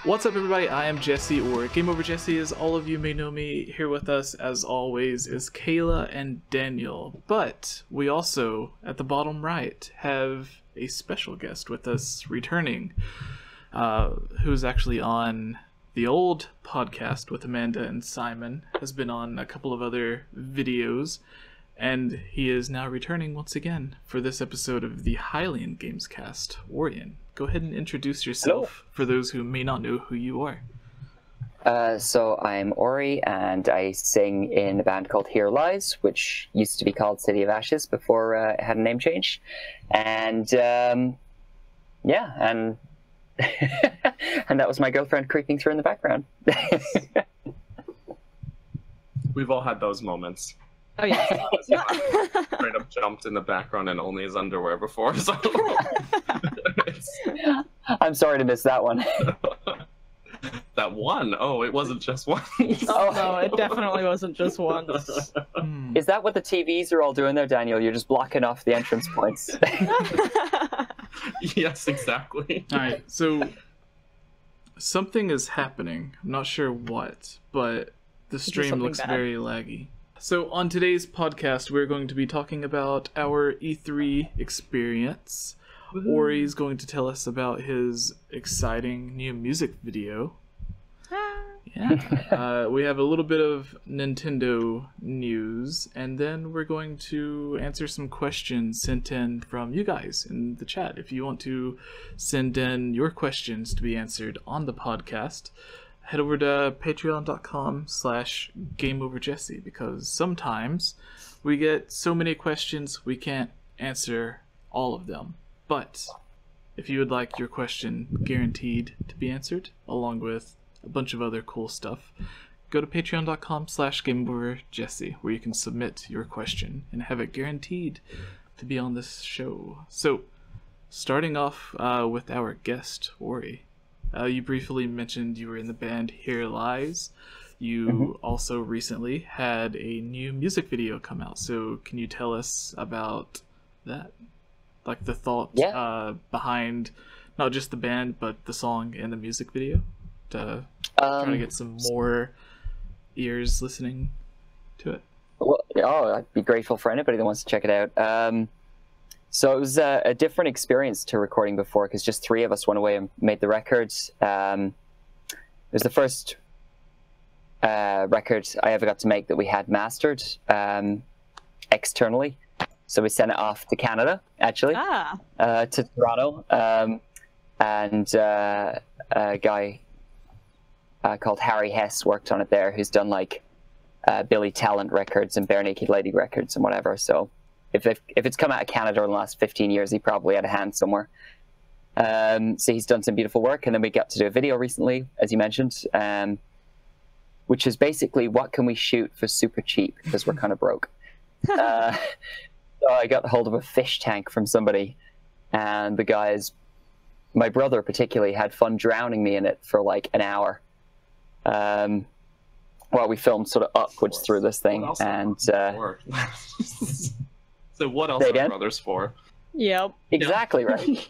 What's up, everybody? I am Jesse, or GameOverJesse, as all of you may know me. Here with us, as always, is Kayla and Daniel. But we also, at the bottom right, have a special guest with us returning, who's actually on the old podcast with Amanda and Simon, has been on a couple of other videos, and he is now returning once again for this episode of the Hylian Gamescast. Orion, go ahead and introduce yourself for those who may not know who you are. So I'm Ori, and I sing in a band called Here Lies, which used to be called City of Ashes before it had a name change. And yeah, and and that was my girlfriend creeping through in the background. We've all had those moments. Oh yeah. Straight up jumped in the background and only his underwear before. So I'm sorry to miss that one. That one? Oh, it wasn't just one. Oh no, it definitely wasn't just once. Is that what the TVs are all doing there, Daniel? You're just blocking off the entrance points. Yes, exactly. Alright, so something is happening. I'm not sure what, but the stream something looks bad? very laggy. So on today's podcast, we're going to be talking about our E3 experience. Ori's going to tell us about his exciting new music video. Yeah. We have a little bit of Nintendo news, and then we're going to answer some questions sent in from you guys in the chat. If you want to send in your questions to be answered on the podcast, head over to patreon.com/GameOverJesse, because sometimes we get so many questions we can't answer all of them. But if you would like your question guaranteed to be answered, along with a bunch of other cool stuff, go to patreon.com/GameOverJesse, where you can submit your question and have it guaranteed to be on this show. So, starting off with our guest, Ori. You briefly mentioned you were in the band Here Lies. You also recently had a new music video come out. So can you tell us about that? Like the thought behind not just the band, but the song and the music video? To try to get some more ears listening to it. Well, I'd be grateful for anybody that wants to check it out. So it was a different experience to recording before, because just three of us went away and made the records. It was the first record I ever got to make that we had mastered externally. So we sent it off to Canada, actually, to Toronto, and a guy called Harry Hess worked on it there, who's done like Billy Talent records and Bare Naked Lady records and whatever. So if it's come out of Canada in the last 15 years, he probably had a hand somewhere. So he's done some beautiful work, and then we got to do a video recently, as you mentioned, which is basically what can we shoot for super cheap, because we're kind of broke. So I got hold of a fish tank from somebody, and the guys, my brother particularly, had fun drowning me in it for like an hour. While we filmed sort of upwards through this thing, and So what else are brothers for? Yep. Exactly right.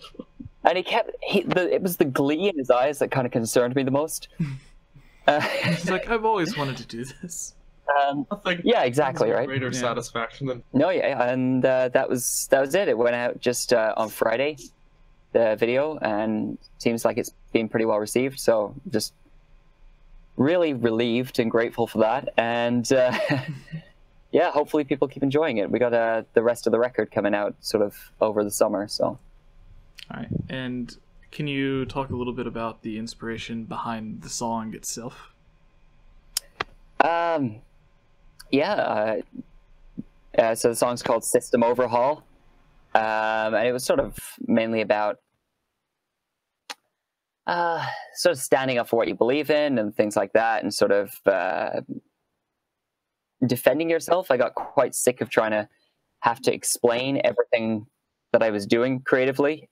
And it was the glee in his eyes that kind of concerned me the most. He's like, I've always wanted to do this. Yeah, exactly right. Greater satisfaction than and that was it. It went out just on Friday, the video, and seems like it's been pretty well received. So just really relieved and grateful for that. And yeah, hopefully people keep enjoying it. We got the rest of the record coming out sort of over the summer. So, all right. And can you talk a little bit about the inspiration behind the song itself? So the song's called System Overhaul, and it was sort of mainly about sort of standing up for what you believe in and things like that, and sort of defending yourself. I got quite sick of trying to have to explain everything that I was doing creatively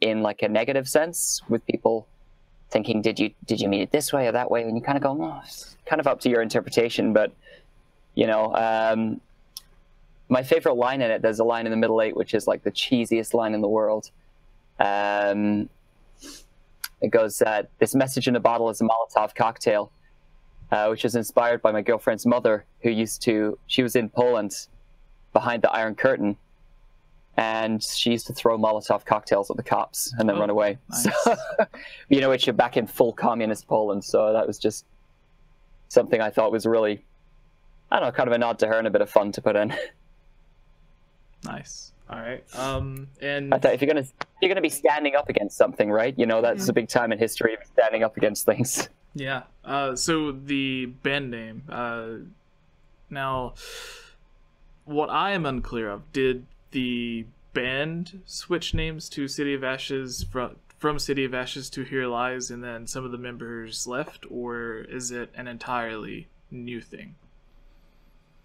in like a negative sense, with people thinking, did you mean it this way or that way? And you kind of go, oh, it's kind of up to your interpretation. But you know, my favorite line in it, there's a line in the middle eight which is like the cheesiest line in the world, It goes, this message in a bottle is a Molotov cocktail, which was inspired by my girlfriend's mother, she was in Poland behind the Iron Curtain, and she used to throw Molotov cocktails at the cops and then run away. Nice. So, which you're back in full communist Poland, so that was just something I thought was really, I don't know, kind of a nod to her and a bit of fun to put in. Nice. All right. And I thought if you're gonna be standing up against something, right? That's a big time in history of standing up against things. Yeah. So the band name. Now, what I am unclear of, did the band switch names to City of Ashes from City of Ashes to Here Lies, and then some of the members left, or is it an entirely new thing?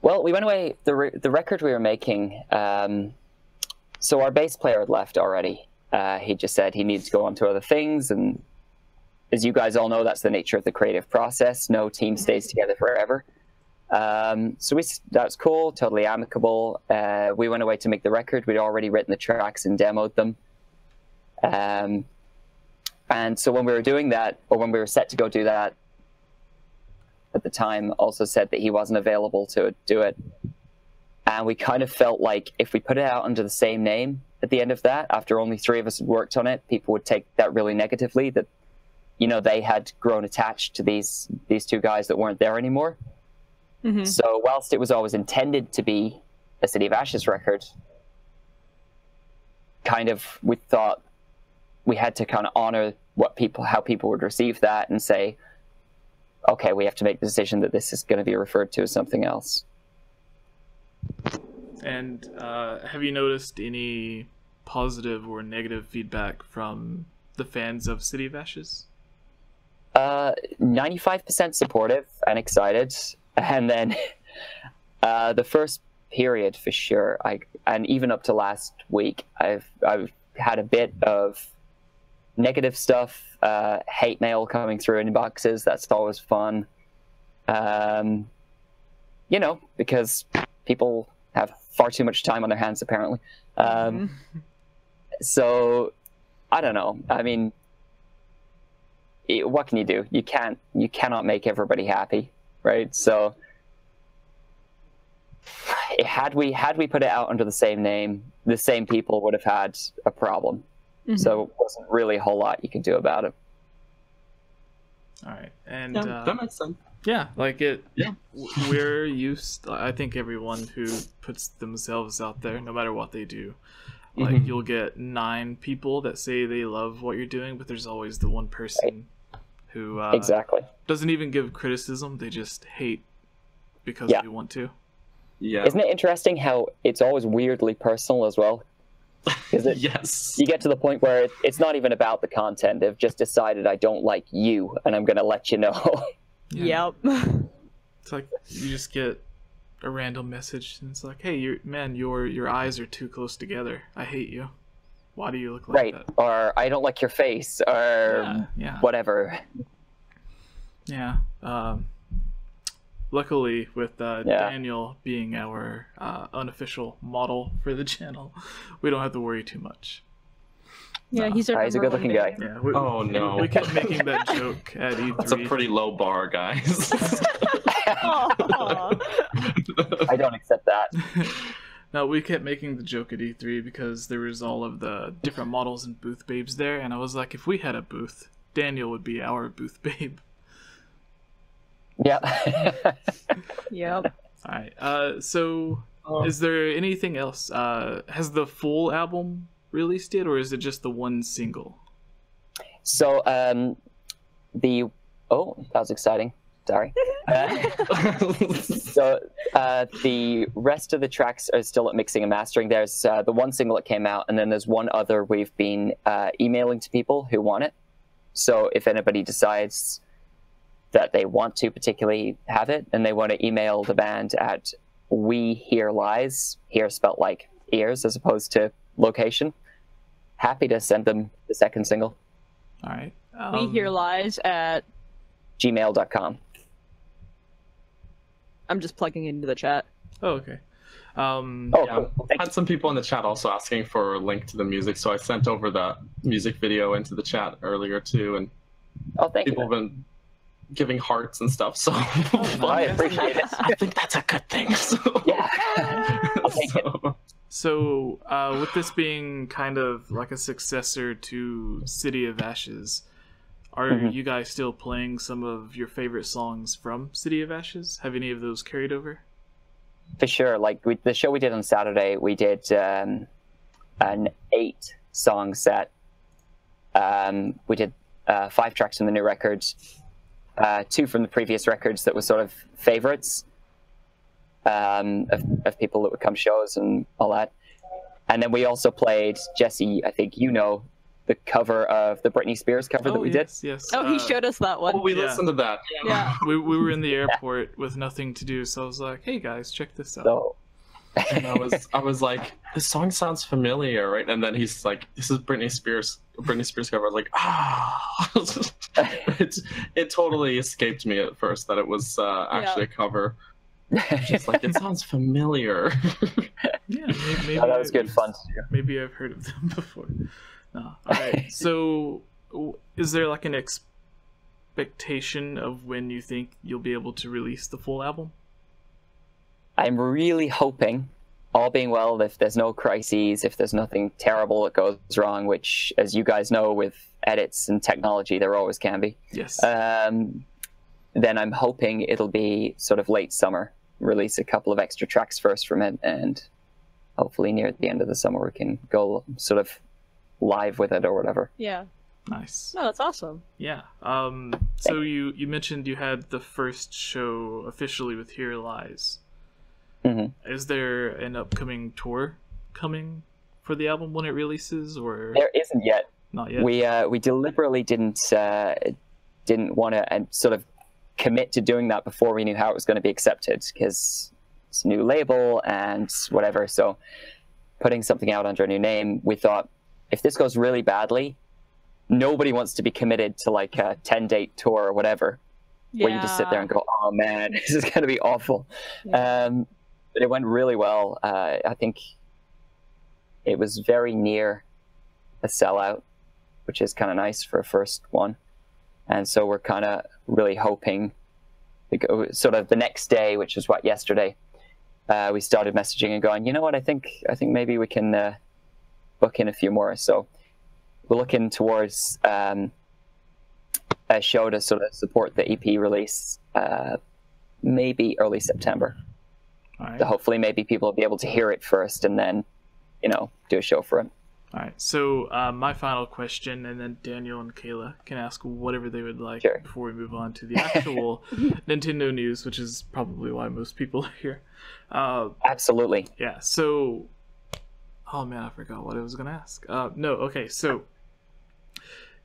Well, we went away. The record we were making. So our bass player had left already. He just said he needed to go on to other things, and as you guys all know, that's the nature of the creative process. No team stays together forever. So that was cool, totally amicable. We went away to make the record. We'd already written the tracks and demoed them. And so when we were doing that, or when we were set to go do that, at the time also said that he wasn't available to do it. And we kind of felt like if we put it out under the same name at the end of that, after only 3 of us had worked on it, people would take that really negatively, that, they had grown attached to these 2 guys that weren't there anymore. Mm-hmm. So whilst it was always intended to be a City of Ashes record, we thought we had to kind of honor how people would receive that and say, okay, we have to make the decision that this is going to be referred to as something else. And have you noticed any positive or negative feedback from the fans of City of Ashes? 95% supportive and excited. And then the first period, for sure, and even up to last week, I've had a bit of negative stuff, hate mail coming through in boxes. That's always fun. Because people have far too much time on their hands, apparently. So, I don't know. I mean, what can you do? You cannot make everybody happy, right? So, had we put it out under the same name, the same people would have had a problem. Mm-hmm. So it wasn't really a whole lot you could do about it. All right, and that makes sense. Yeah, like it. Yeah, we're used. I think everyone who puts themselves out there, no matter what they do, like you'll get 9 people that say they love what you're doing, but there's always the one person who exactly doesn't even give criticism. They just hate because they want to. Yeah. Isn't it interesting how it's always weirdly personal as well? Yes. You get to the point where it's not even about the content. They've just decided, I don't like you, and I'm going to let you know. Yeah. Yep. It's like you just get a random message, and it's like, hey, your eyes are too close together. I hate you. Why do you look like that? Or I don't like your face, or whatever. Yeah. Luckily, with Daniel being our unofficial model for the channel, we don't have to worry too much. Yeah, he's a good-looking guy. Yeah, oh no! We kept making that joke at E3. That's a pretty low bar, guys. I don't accept that. No, we kept making the joke at E3 because there was all of the different models and booth babes there, and I was like, if we had a booth, Daniel would be our booth babe. Yeah. Yep. All right. So, is there anything else? Has the full album released yet, or is it just the one single? So, that was exciting. Sorry. So, the rest of the tracks are still at mixing and mastering. There's the one single that came out, and then there's one other we've been emailing to people who want it. So, if anybody decides that they want to particularly have it, and they want to email the band at We Hear Lies, here spelt like ears as opposed to location, happy to send them the second single. All right. We Hear Lies at gmail.com. I'm just plugging into the chat. Oh, okay. Yeah, I had some people in the chat also asking for a link to the music, so I sent over the music video into the chat earlier too, and people have been giving hearts and stuff. So I appreciate it. I think that's a good thing. So. Yeah. So, with this being kind of like a successor to City of Ashes, are you guys still playing some of your favorite songs from City of Ashes? Have any of those carried over? For sure. Like the show we did on Saturday, we did an 8-song set. We did 5 tracks from the new records, 2 from the previous records that were sort of favorites of people that would come shows and all that. And then we also played, Jesse, I think you know, the cover of the Britney Spears cover that we did. Yes. Oh, he showed us that one. Oh, we listened to that. Yeah. We were in the airport with nothing to do, so I was like, "Hey guys, check this out." So, and I was like, this song sounds familiar, right? And then he's like, this is Britney Spears cover. I was like, it totally escaped me at first that it was actually a cover. Just like, it sounds familiar. Yeah, maybe that was good fun too. Maybe I've heard of them before. No. All right. So, is there like an expectation of when you think you'll be able to release the full album? I'm really hoping, all being well, if there's no crises, if there's nothing terrible that goes wrong, which, as you guys know, with edits and technology, there always can be. Yes. Then I'm hoping it'll be sort of late summer. Release a couple of extra tracks first from it, and hopefully near the end of the summer we can go sort of live with it or whatever. Yeah. Nice. No, that's awesome. Yeah. So you mentioned you had the first show officially with Here Lies. Is there an upcoming tour coming for the album when it releases, or there isn't yet? Not yet. We deliberately didn't want to sort of commit to doing that before we knew how it was going to be accepted, because it's a new label and whatever. So putting something out under a new name, we thought if this goes really badly, nobody wants to be committed to like a 10-date tour or whatever, where you just sit there and go, oh man, this is going to be awful. But it went really well. I think it was very near a sellout, which is kind of nice for a first one. And so we're kind of really hoping, sort of the next day, which was what, yesterday, we started messaging and going, you know what, I think maybe we can book in a few more. So we're looking towards a show to sort of support the EP release, maybe early September. All right. So hopefully maybe people will be able to hear it first and then, do a show for it. All right, so my final question, and then Daniel and Kayla can ask whatever they would like before we move on to the actual Nintendo news, which is probably why most people are here. Absolutely. Yeah, so... Oh man, I forgot what I was going to ask. So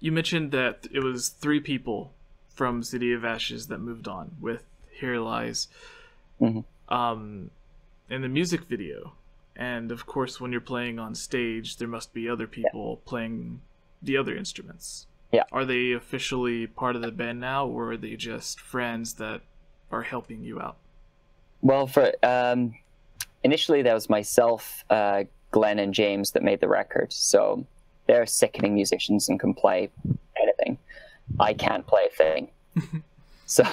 you mentioned that it was 3 people from City of Ashes that moved on with Here Lies. In the music video. And of course, when you're playing on stage, there must be other people playing the other instruments. Yeah. Are they officially part of the band now, or are they just friends that are helping you out? Well, for initially, that was myself, Glenn, and James that made the record. So they're sickening musicians and can play anything. I can't play a thing. So,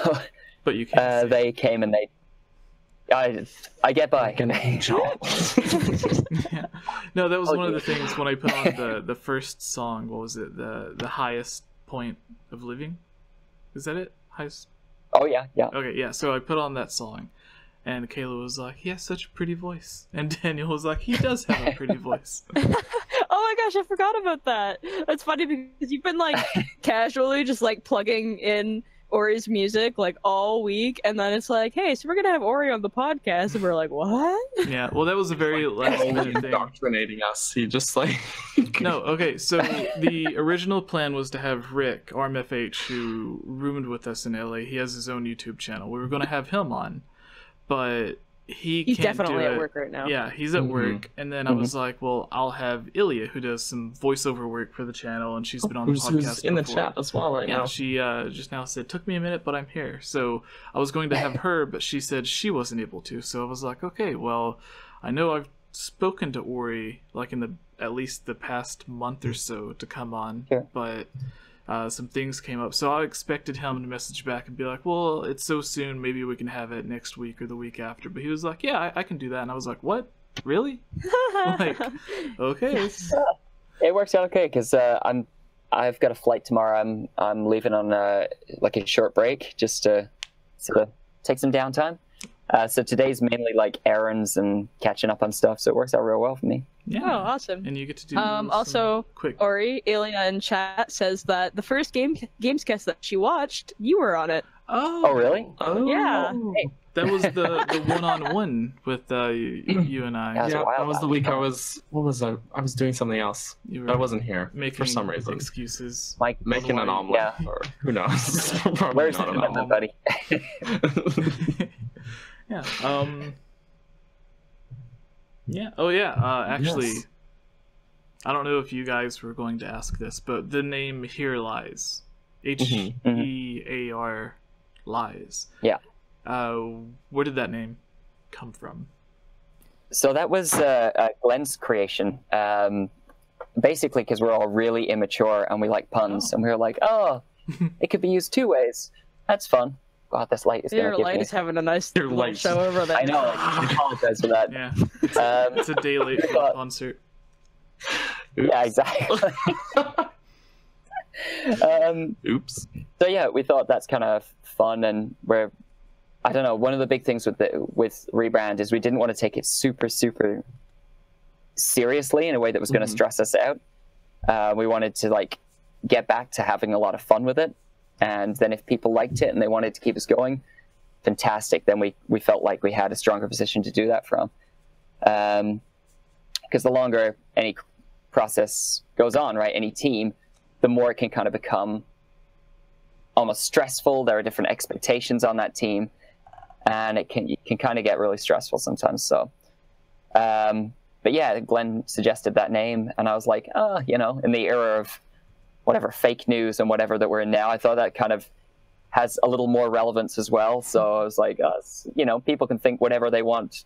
but you can. They came and I get by. Like an angel. Yeah. No, that was one of the things when I put on the first song. What was it? The highest point of living. Is that it? Highest. Oh yeah. Okay, yeah. So I put on that song, and Kayla was like, "He has such a pretty voice," and Daniel was like, "He does have a pretty voice." Oh my gosh, I forgot about that. That's funny because you've been like casually just like plugging in Ori's music like all week, and then it's like, hey, so we're gonna have Ori on the podcast, and we're like, what? Yeah, well, that was a very last minute thing. Indoctrinating us. He just like No, okay, so the original plan was to have Rick, RMFH, who roomed with us in LA. He has his own YouTube channel. We were going to have him on, but he's can't definitely do it. At work right now. Yeah, he's at work, and then I was like, well, I'll have Ilya, who does some voiceover work for the channel, and she's been on the podcast who's in before. the chat as well right now. She just now said, took me a minute, but I'm here. So I was going to have her, but she said she wasn't able to. So I was like, okay, well, I know I've spoken to Ori like in at least the past month or so to come on, but some things came up, so I expected him to message back and be like, well, it's so soon, maybe we can have it next week or the week after. But he was like, yeah, I can do that. And I was like, what? Really? Like, okay. Yes. It works out okay because I've got a flight tomorrow. I'm leaving on like a short break just to sort of take some downtime. So today's mainly like errands and catching up on stuff, so it works out real well for me. Yeah. Oh, awesome. And you get to do also quick. Ori, Ilya in chat says that the first Gamescast that she watched, you were on it. Oh really? Oh yeah. Hey. That was the one-on-one with you and I. Yeah, that was the week I was. What was I? I was doing something else. I wasn't here for some reason. Excuses. Like making an omelet, or who knows? Where's the commitment, buddy? Yeah. Yeah. Oh, yeah. Actually, yes. I don't know if you guys were going to ask this, but the name Here Lies, Hear Lies. Yeah. Where did that name come from? So that was Glenn's creation. Basically, because we're all really immature and we like puns, and we were like, "Oh, it could be used two ways. That's fun." God, this light is going to give me... Your light is having a nice little show over there. I know. I apologize for that. Yeah. It's a day late for the concert. Oops. Yeah, exactly. Oops. So yeah, we thought that's kind of fun, and we're... I don't know, one of the big things with Rebrand is we didn't want to take it super, super seriously in a way that was going to stress us out. We wanted to like get back to having a lot of fun with it. And then if people liked it and they wanted to keep us going, fantastic. Then we felt like we had a stronger position to do that from. Because the longer any process goes on, right, any team, the more it can kind of become almost stressful. There are different expectations on that team, and it can kind of get really stressful sometimes. So, but yeah, Glenn suggested that name, and I was like, you know, in the era of whatever fake news and whatever that we're in now, I thought that kind of has a little more relevance as well. So I was like, you know, people can think whatever they want.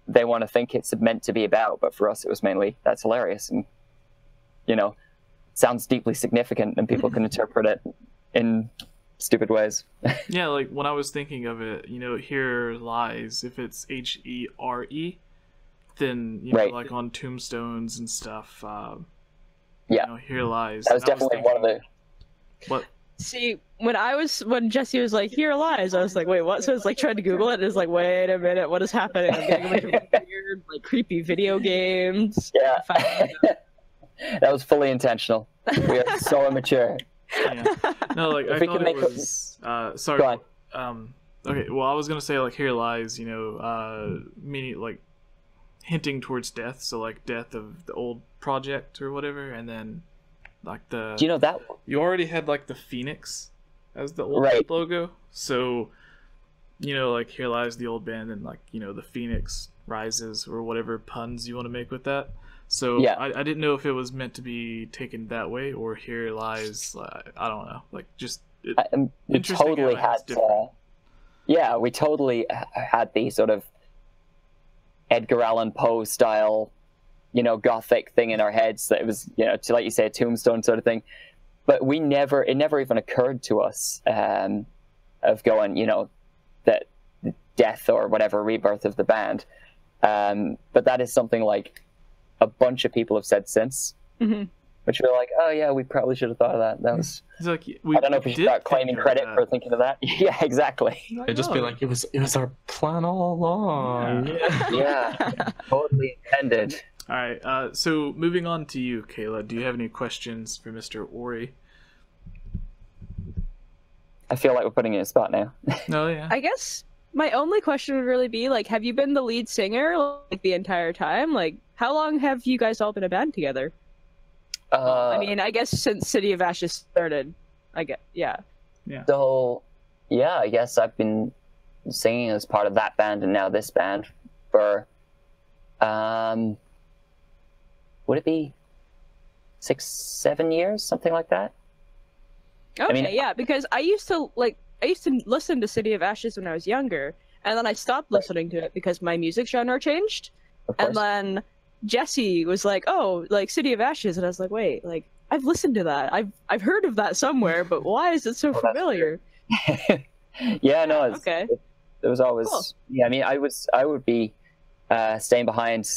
They want to think it's meant to be about, but for us, it was mainly that's hilarious and, you know, sounds deeply significant, and people can interpret it in stupid ways. Yeah, like when I was thinking of it, you know, Here Lies, if it's Here, then, you know, like on tombstones and stuff, yeah, you know, Here Lies. That was definitely one of the... What? See, when Jesse was like, Here Lies, I was like, wait, what? So I was like trying to Google it, and it's like, wait a minute, what is happening? I'm getting a bunch of weird, like, creepy video games. Yeah. That was fully intentional. We are so immature. Yeah. No, like, I thought it was... sorry. Go on. Okay, well, I was gonna say, like, Here Lies, you know, meaning, like, hinting towards death, so, like, death of the old project or whatever, and then, like, the... Do you know that... You already had, like, the Phoenix as the old logo, so, you know, like, Here Lies the old band, and, like, you know, the Phoenix rises, or whatever puns you want to make with that. So yeah. I didn't know if it was meant to be taken that way, or Here Lies, I don't know, like, just... we totally had... yeah, we totally had the sort of Edgar Allan Poe style, you know, gothic thing in our heads that it was, you know, to, like you say, a tombstone sort of thing. But it never even occurred to us of going, you know, that death or whatever, rebirth of the band. But that is something like a bunch of people have said since, which we're like, oh yeah, we probably should have thought of that. That was... Like, I don't know if we should start claiming credit for thinking of that. Yeah, exactly. It'd just be like, it was our plan all along. Yeah, totally intended. All right, so moving on to you, Kayla. Do you have any questions for Mr. Ori? I feel like we're putting you in a spot now. No, yeah. I guess my only question would really be, like, have you been the lead singer, like, the entire time? Like, how long have you guys all been a band together? I mean, I guess since City of Ashes started, I guess, yeah. So, yeah, I guess I've been singing as part of that band and now this band for, would it be 6-7 years, something like that? Okay, I mean, yeah, because I used to listen to City of Ashes when I was younger, and then I stopped listening to it because my music genre changed. And then Jesse was like, "Oh, like City of Ashes," and I was like, "Wait, like I've listened to that. I've heard of that somewhere, but why is it so familiar?" Yeah, no, okay. It was always yeah. I mean, I would be staying behind,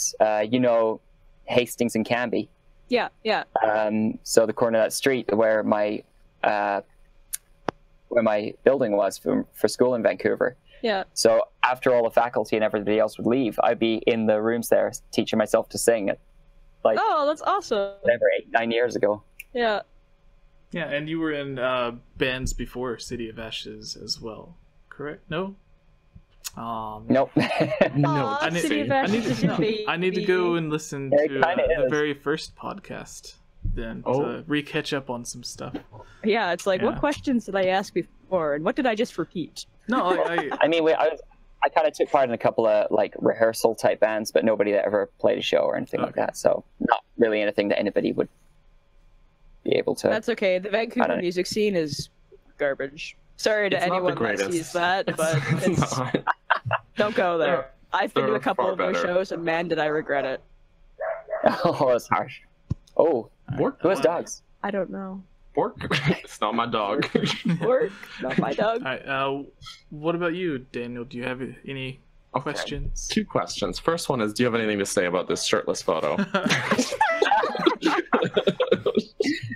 Hastings and Canby. Yeah. So the corner of that street where my building was for school in Vancouver. Yeah. So after all the faculty and everybody else would leave, I'd be in the rooms there teaching myself to sing. Like, oh, that's awesome. Whatever, 8-9 years ago. Yeah. Yeah, and you were in bands before City of Ashes as well, correct? No? Nope. No, I need to go and listen to the very first podcast then to re-catch up on some stuff. Yeah, it's like, what questions did I ask before, and what did I just repeat? No, I mean, I kind of took part in a couple of like rehearsal type bands, but nobody that ever played a show or anything like that. So not really anything that anybody would be able to. That's okay. The Vancouver music scene is garbage. Sorry to anyone that sees that, but it's don't go there. I've been to a couple of those shows, and man, did I regret it. Oh, that's harsh. Oh, who has dogs? I don't know. Bork? It's not my dog. Bork, not my dog. All right, what about you, Daniel? Do you have any questions? 2 questions. First one is, do you have anything to say about this shirtless photo?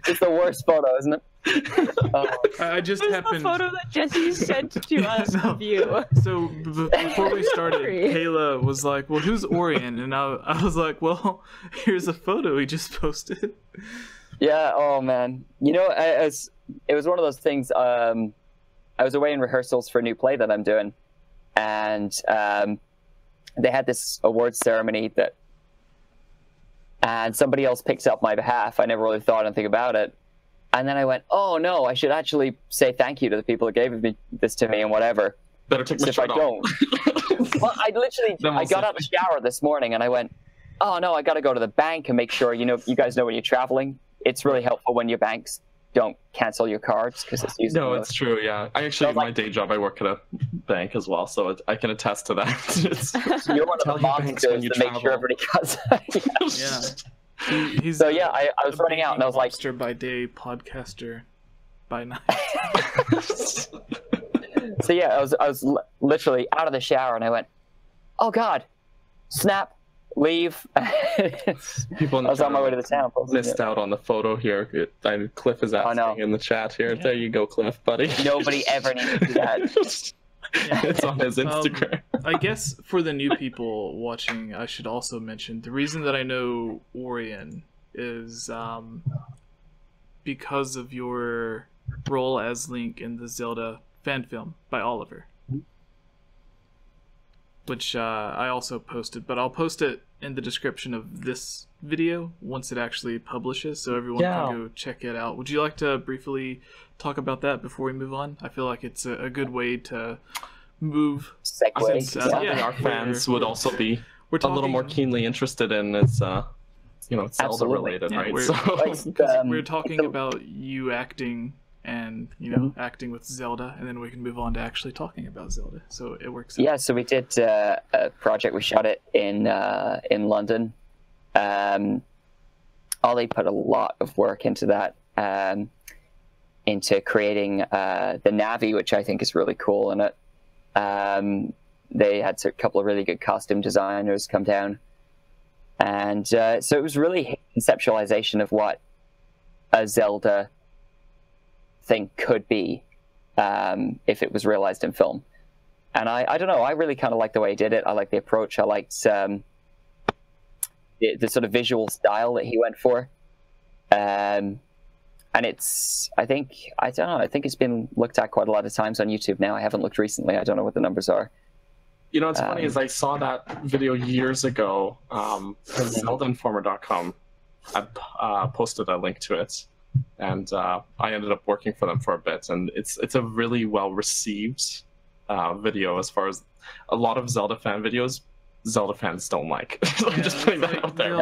It's the worst photo, isn't it? I just happened. The photo that Jesse sent to us of you. So before we started, Kayla was like, "Well, who's Orion?" And I was like, "Well, here's a photo he just posted." Yeah. Oh man. It was one of those things. I was away in rehearsals for a new play that I'm doing, and they had this awards ceremony and somebody else picked up my behalf. I never really thought anything about it. And then I went, oh no, I should actually say thank you to the people that gave this to me and whatever. Better take my shirt off. If I don't. Well, I got out of the shower this morning and I went, oh no, I got to go to the bank and make sure, you guys know when you're traveling, it's really helpful when your banks don't cancel your cards because it's usually. No, it's true. Yeah, I actually, my day job, I work at a bank as well, so I can attest to that. You're one of the monsters to make sure everybody does. Yeah. He's I was running out and I was like, monster by day, podcaster by night. So yeah, I was literally out of the shower and I went, oh God, snap. Leave. People in the I was on my way to the town. Missed out on the photo here. Cliff is asking in the chat here. Yeah. There you go, Cliff, buddy. Nobody ever needs to do that. It's on his Instagram. I guess for the new people watching, I should also mention the reason that I know Orion is because of your role as Link in the Zelda fan film by Oliver. Which I also posted, but I'll post it in the description of this video once it actually publishes, so everyone can go check it out. Would you like to briefly talk about that before we move on? I feel like it's a good way to move. Segue. Our fans would also be a little more keenly interested in. It's Zelda related, right? We're talking about you acting and acting with Zelda, and then we can move on to actually talking about Zelda, so it works out. Yeah, so we did a project. We shot it in London. Ollie put a lot of work into that, into creating the Navi, which I think is really cool in it. They had a couple of really good costume designers come down, and so it was really conceptualization of what a Zelda thing could be if it was realized in film. And I don't know, I really kind of like the way he did it. I like the approach. I liked the sort of visual style that he went for. And it's, I think it's been looked at quite a lot of times on YouTube now. I haven't looked recently. I don't know what the numbers are. What's funny is I saw that video years ago on ZeldaInformer.com. I posted a link to it. And I ended up working for them for a bit, and it's a really well received video. As far as a lot of Zelda fan videos Zelda fans don't like. I'm just putting that out there.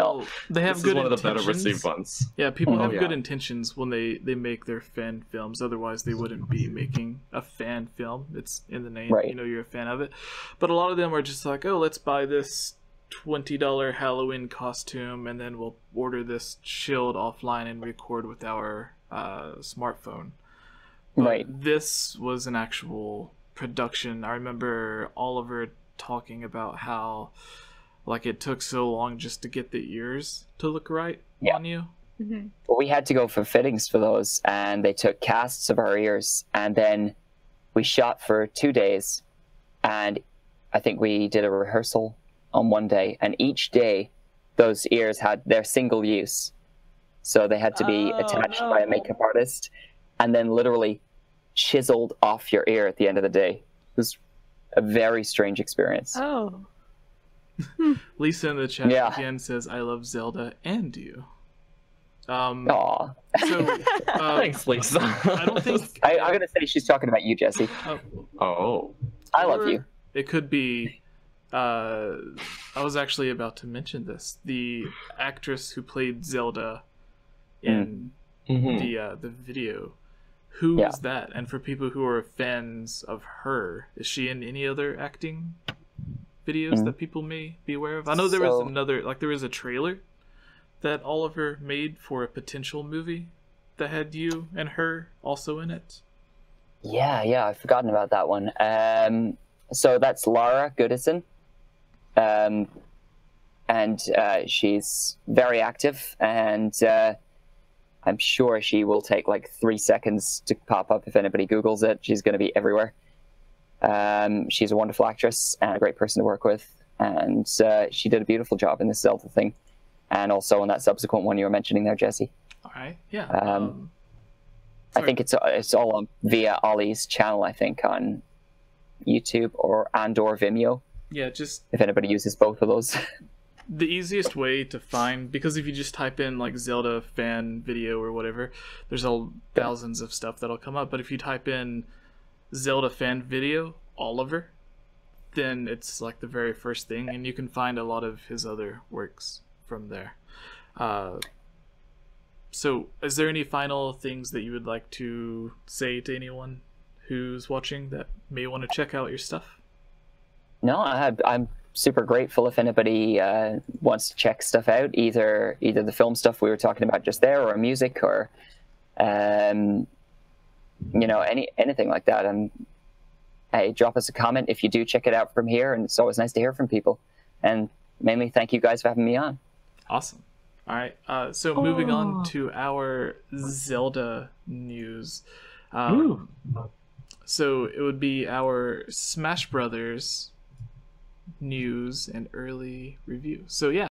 They have good intentions. This is one of the better received ones. Yeah, people have good intentions when they make their fan films. Otherwise, they wouldn't be making a fan film. It's in the name. Right. You know, you're a fan of it. But a lot of them are just like, oh, let's buy this $20 Halloween costume, and then we'll order this shield offline and record with our smartphone. But right. This was an actual production. I remember Oliver talking about how like it took so long just to get the ears to look right on you. Mm-hmm. Well, we had to go for fittings for those, and they took casts of our ears, and then we shot for 2 days, and I think we did a rehearsal on one day, and each day those ears had their single use, so they had to be attached by a makeup artist and then literally chiseled off your ear at the end of the day. It was a very strange experience. Lisa in the chat again says, I love Zelda and you. Aww. So, thanks, Lisa. I don't think I'm gonna say she's talking about you, Jesse. Oh. I love you. It could be I was actually about to mention this. The actress who played Zelda in the video. Who is that? And for people who are fans of her, is she in any other acting videos that people may be aware of? I know there was there was a trailer that Oliver made for a potential movie that had you and her also in it. Yeah, I've forgotten about that one. So that's Lara Goodison. And she's very active, and I'm sure she will take like 3 seconds to pop up if anybody Googles it. She's going to be everywhere. She's a wonderful actress and a great person to work with, and she did a beautiful job in this Zelda thing, and also in that subsequent one you were mentioning there, Jesse. All right, yeah. I think it's all on via Ollie's channel, I think, on YouTube or Vimeo. Yeah, just if anybody uses both of those. The easiest way to find, because if you just type in like Zelda fan video or whatever, there's thousands of stuff that'll come up. But if you type in Zelda fan video Oliver, then it's like the very first thing, and you can find a lot of his other works from there. So is there any final things that you would like to say to anyone who's watching that may want to check out your stuff? No, I'm super grateful if anybody wants to check stuff out, either the film stuff we were talking about just there, or music, or anything like that. Hey, drop us a comment if you do check it out from here, and it's always nice to hear from people. And mainly, thank you guys for having me on. Awesome. All right, so moving on to our Zelda news. So it would be our Smash Brothers news and early review. So yeah.